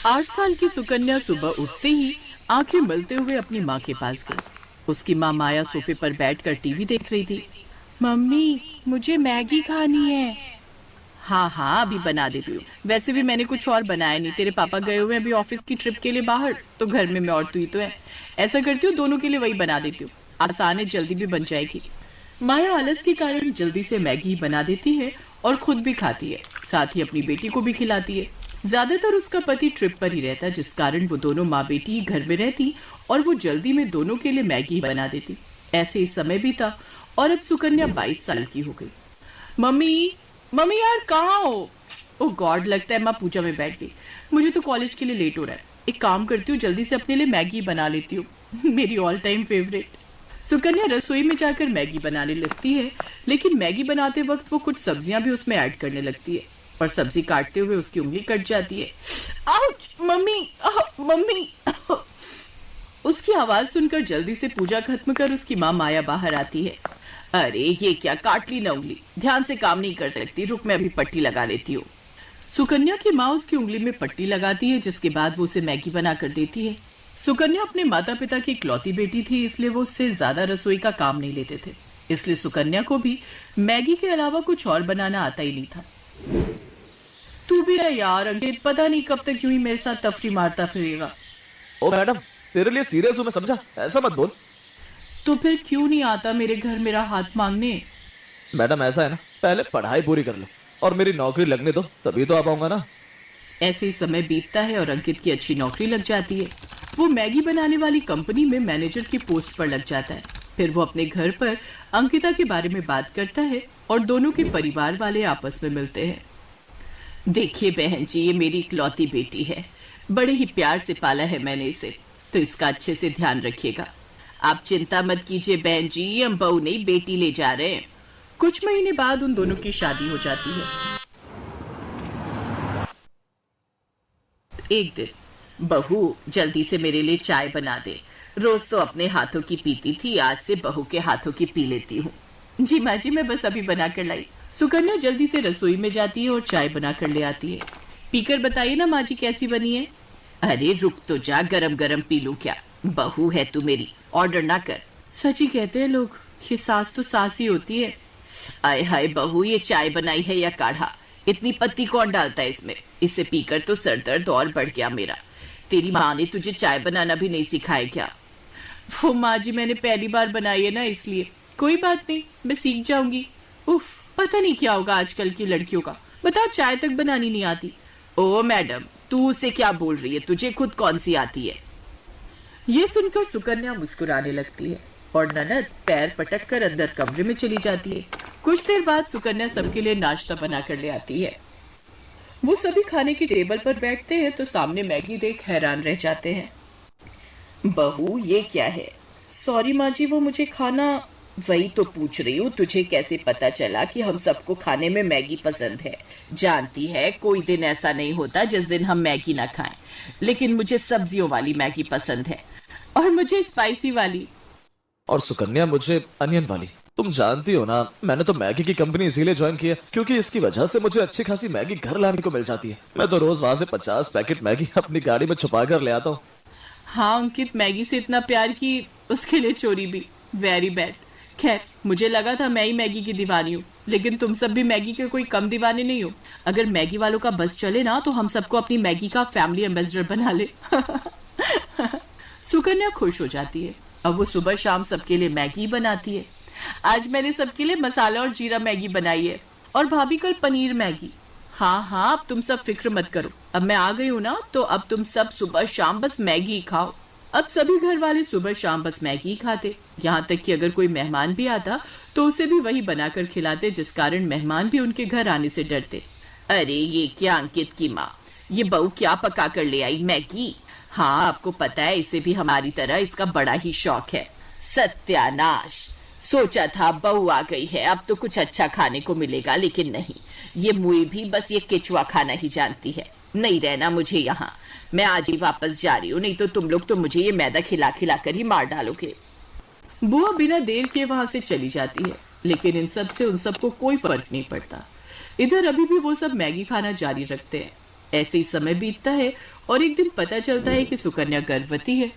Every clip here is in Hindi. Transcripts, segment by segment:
8 साल की सुकन्या सुबह उठते ही आंखें मलते हुए अपनी माँ के पास गई। उसकी माँ माया सोफे पर बैठकर टीवी देख रही थी। मम्मी, मुझे मैगी खानी है। हाँ हाँ, अभी बना देती हूँ। वैसे भी मैंने कुछ और बनाया नहीं, तेरे पापा गए हुए हैं अभी ऑफिस की ट्रिप के लिए बाहर, तो घर में मैं और तू ही तो है। ऐसा करती हूँ, दोनों के लिए वही बना देती हूँ, आसान है, जल्दी भी बन जाएगी। माया आलस के कारण जल्दी से मैगी बना देती है और खुद भी खाती है, साथ ही अपनी बेटी को भी खिलाती है। ज्यादातर उसका पति ट्रिप पर ही रहता, जिस कारण वो दोनों माँ बेटी ही घर में रहती और वो जल्दी में दोनों के लिए मैगी बना देती। ऐसे ही समय बीता और अब सुकन्या 22 साल की हो गई। मम्मी, मम्मी यार कहाँ हो? ओह गॉड, लगता है माँ पूजा में बैठ गई। मुझे तो कॉलेज के लिए लेट हो रहा है। एक काम करती हूँ, जल्दी से अपने लिए मैगी बना लेती हूँ। मेरी ऑल टाइम फेवरेट। सुकन्या रसोई में जाकर मैगी बनाने लगती है, लेकिन मैगी बनाते वक्त वो कुछ सब्जियां भी उसमें ऐड करने लगती है और सब्जी काटते हुए उसकी उंगली कट जाती है। Ouch mummy, mummy. उसकी आवाज सुनकर जल्दी से पूजा खत्म कर उसकी माँ माया बाहर आती है। अरे ये क्या, काट ली ना उंगली, ध्यान से काम नहीं कर सकती, रुक मैं अभी पट्टी लगा लेती हूँ। सुकन्या की माँ उसकी उंगली में पट्टी लगाती है, जिसके बाद वो उसे मैगी बना कर देती है। सुकन्या अपने माता पिता की इकलौती बेटी थी, इसलिए वो उससे ज्यादा रसोई का काम नहीं लेते थे, इसलिए सुकन्या को भी मैगी के अलावा कुछ और बनाना आता ही नहीं था। तू भी है यार अंकित, पता नहीं कब तक यूं ही मेरे साथ तफरी मारता फिरेगा। ओ मैडम, तेरे लिए सीरियस हूं मैं, समझा? ऐसा मत बोल। तो फिर क्यों नहीं आता मेरे घर मेरा हाथ मांगने? मैडम ऐसा है ना, पहले पढ़ाई पूरी कर लो और मेरी नौकरी लगने दो, तभी तो आ पाऊंगा ना। ऐसे ही समय बीतता है और अंकित की अच्छी नौकरी लग जाती है। वो मैगी बनाने वाली कंपनी में मैनेजर की पोस्ट पर लग जाता है। फिर वो अपने घर पर अंकिता के बारे में बात करता है और दोनों के परिवार वाले आपस में मिलते हैं। देखिए बहन जी, ये मेरी इकलौती बेटी है, बड़े ही प्यार से पाला है मैंने इसे, तो इसका अच्छे से ध्यान रखिएगा। आप चिंता मत कीजिए बहन जी, हम बहू नहीं बेटी ले जा रहे हैं। कुछ महीने बाद उन दोनों की शादी हो जाती है। एक दिन, बहू जल्दी से मेरे लिए चाय बना दे, रोज तो अपने हाथों की पीती थी, आज से बहू के हाथों की पी लेती हूँ। जी माँ जी, मैं बस अभी बना कर लाई। सुकन्या जल्दी से रसोई में जाती है और चाय बना कर ले आती है। पीकर बताइए ना माँ जी कैसी बनी है। अरे रुक तो जा, गरम गरम पी लूं क्या, बहू है तू मेरी, ऑर्डर ना कर। सच ही कहते हैं लोग, ये सास तो सास ही होती है। आय हाय बहू, ये चाय बनाई है या काढ़ा, इतनी पत्ती कौन डालता है इसमें, इसे पीकर तो सर दर्द और बढ़ गया मेरा। तेरी माँ ने तुझे चाय बनाना भी नहीं सिखाया क्या? वो माँ जी मैंने पहली बार बनाई है ना, इसलिए। कोई बात नहीं, मैं सीख जाऊंगी। उफ, पता नहीं क्या होगा आजकल की लड़कियों का, बताओ चाय तक बनानी नहीं आती। ओ मैडम, तू उसे क्या बोल रही है, तुझे खुद कौन सी आती है? ये सुनकर सुकन्या मुस्कुराने लगती है और ननद पैर पटक कर अंदर कमरे में चली जाती है। कुछ देर बाद सुकन्या सबके लिए नाश्ता बना कर ले आती है। वो सभी खाने की टेबल पर बैठते हैं तो सामने मैगी देख हैरान रह जाते हैं। बहू ये क्या है? सॉरी माँ जी, वो मुझे खाना। वही तो पूछ रही हूँ, तुझे कैसे पता चला कि हम सबको खाने में मैगी पसंद है? जानती है कोई दिन ऐसा नहीं होता जिस दिन हम मैगी ना खाएं, लेकिन मुझे सब्जियों वाली मैगी पसंद है और मुझे स्पाइसी वाली। और सुकन्या मुझे अनियन वाली। तुम जानती हो ना, मैंने तो मैगी की कंपनी इसीलिए ज्वाइन की है क्योंकि इसकी वजह से मुझे अच्छी खासी मैगी घर लाने को मिल जाती है। मैं तो रोज वहां से 50 पैकेट मैगी अपनी गाड़ी में छुपा कर ले आता हूँ। हाँ अंकित, मैगी से इतना प्यार कि उसके लिए चोरी भी, वेरी बैड। खैर, मुझे लगा था मैं ही मैगी की दीवानी हूँ, लेकिन तुम सब भी मैगी के कोई कम दीवाने नहीं हो। अगर मैगी वालों का बस चले ना तो हम सबको अपनी मैगी का फैमिली एम्बेसडर बना ले। सुकन्या खुश हो जाती है। अब वो सुबह शाम सबके लिए मैगी बनाती है। आज मैंने सबके लिए मसाला और जीरा मैगी बनाई है और भाभी कल पनीर मैगी। हाँ हाँ, अब तुम सब फिक्र मत करो, अब मैं आ गई हूँ ना, तो अब तुम सब सुबह शाम बस मैगी ही खाओ। अब सभी घर वाले सुबह शाम बस मैगी ही खाते, यहाँ तक कि अगर कोई मेहमान भी आता तो उसे भी वही बनाकर खिलाते, जिस कारण मेहमान भी उनके घर आने से डरते। अरे ये क्या अंकित की माँ, ये बहू क्या पका कर ले आई, मैगी? हाँ आपको पता है, इसे भी हमारी तरह इसका बड़ा ही शौक है। सत्यानाश, सोचा था बहू आ गई है अब तो कुछ अच्छा खाने को मिलेगा, लेकिन नहीं, ये मुई भी बस ये केचुआ खाना ही जानती है। नहीं रहना मुझे यहाँ, मैं आज ही वापस जा रही हूँ, नहीं तो तुम लोग तो मुझे ये मैदा खिला खिला कर ही मार डालोगे। बुआ बिना देर के वहां से चली जाती है, लेकिन इन सब से उन सबको कोई फर्क नहीं पड़ता। इधर अभी भी वो सब मैगी खाना जारी रखते हैं। ऐसे ही समय बीतता है और एक दिन पता चलता है कि सुकन्या गर्भवती है।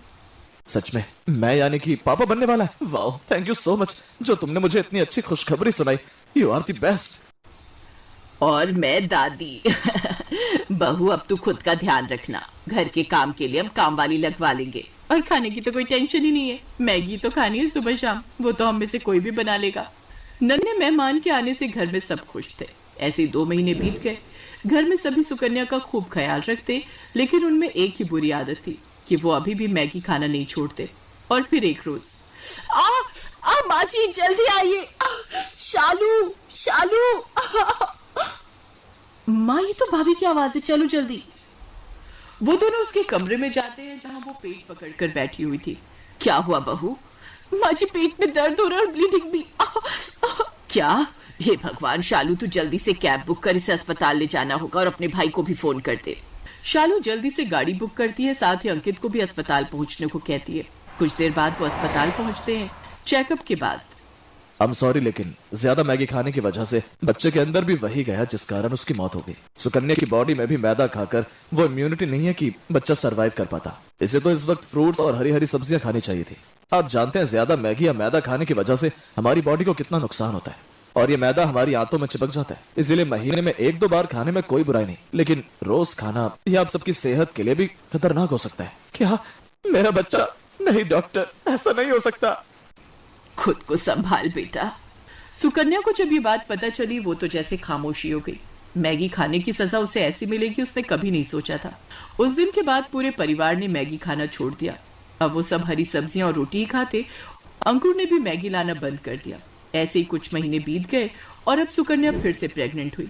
सच में मैं यानी कि पापा बनने वाला है। वाह, थैंक यू सो मच जो तुमने मुझे इतनी अच्छी खुशखबरी सुनाई। You are the best. और मैं दादी। बहू अब तू खुद का ध्यान रखना, घर के काम के लिए हम काम वाली लगवा लेंगे और खाने की तो कोई टेंशन ही नहीं है। मैगी तो खानी है सुबह शाम, वो तो हम में से कोई भी बना लेगा। नन्हे मेहमान के आने से घर में सब खुश थे। ऐसे 2 महीने बीत गए। घर में सभी सुकन्या का खूब ख्याल रखते, लेकिन उनमें एक ही बुरी आदत थी कि वो अभी भी मैगी खाना नहीं छोड़ते। और फिर एक रोज, माँ जी जल्दी आइए, शालू शालू। माँ ये तो भाभी की आवाज है, चलो जल्दी। वो दोनों उसके कमरे में जाते हैं जहां वो पेट पकड़कर बैठी हुई थी। क्या हुआ बहू? माँ जी पेट में दर्द हो रहा है और ब्लीडिंग भी। क्या? हे भगवान शालू, तू जल्दी से कैब बुक कर, इसे अस्पताल ले जाना होगा और अपने भाई को भी फोन कर दे। शालू जल्दी से गाड़ी बुक करती है, साथ ही अंकित को भी अस्पताल पहुंचने को कहती है। कुछ देर बाद वो अस्पताल पहुंचते हैं। चेकअप के बाद, आई एम सॉरी, लेकिन ज्यादा मैगी खाने की वजह से बच्चे के अंदर भी वही गया जिस कारण उसकी मौत हो गई। सुकन्या की बॉडी में भी मैदा खाकर वो इम्यूनिटी नहीं है कि बच्चा सरवाइव कर पाता। इसे तो इस वक्त फ्रूट्स और हरी हरी सब्जियां खानी चाहिए थी। आप जानते हैं ज्यादा मैगी या मैदा खाने की वजह से हमारी बॉडी को कितना नुकसान होता है, और ये मैदा हमारी आंतों में चिपक जाता है। इसीलिए महीने में 1-2 बार खाने में कोई बुराई नहीं, लेकिन रोज खाना यह आप सबकी सेहत के लिए भी खतरनाक हो सकता है। क्या मेरा बच्चा? नहीं डॉक्टर, ऐसा नहीं हो सकता। खुद को संभाल बेटा। सुकन्या को जब ये बात पता चली, वो तो जैसे खामोशी हो गई। मैगी खाने की सजा उसे ऐसी मिलेगी उसने कभी नहीं सोचा था। उस दिन के बाद पूरे परिवार ने मैगी खाना छोड़ दिया। अब वो सब हरी सब्जियां और रोटी ही खाते। अंकुर ने भी मैगी लाना बंद कर दिया। ऐसे ही कुछ महीने बीत गए और अब सुकन्या फिर से प्रेग्नेंट हुई।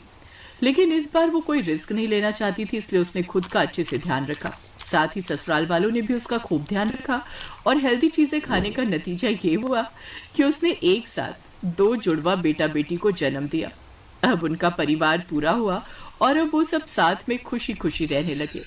लेकिन इस बार वो कोई रिस्क नहीं लेना चाहती थी, इसलिए उसने खुद का अच्छे से ध्यान रखा। साथ ही ससुराल वालों ने भी उसका खूब ध्यान रखा और हेल्दी चीजें खाने का नतीजा ये हुआ कि उसने एक साथ 2 जुड़वा बेटा बेटी को जन्म दिया। अब उनका परिवार पूरा हुआ और अब वो सब साथ में खुशी खुशी रहने लगे।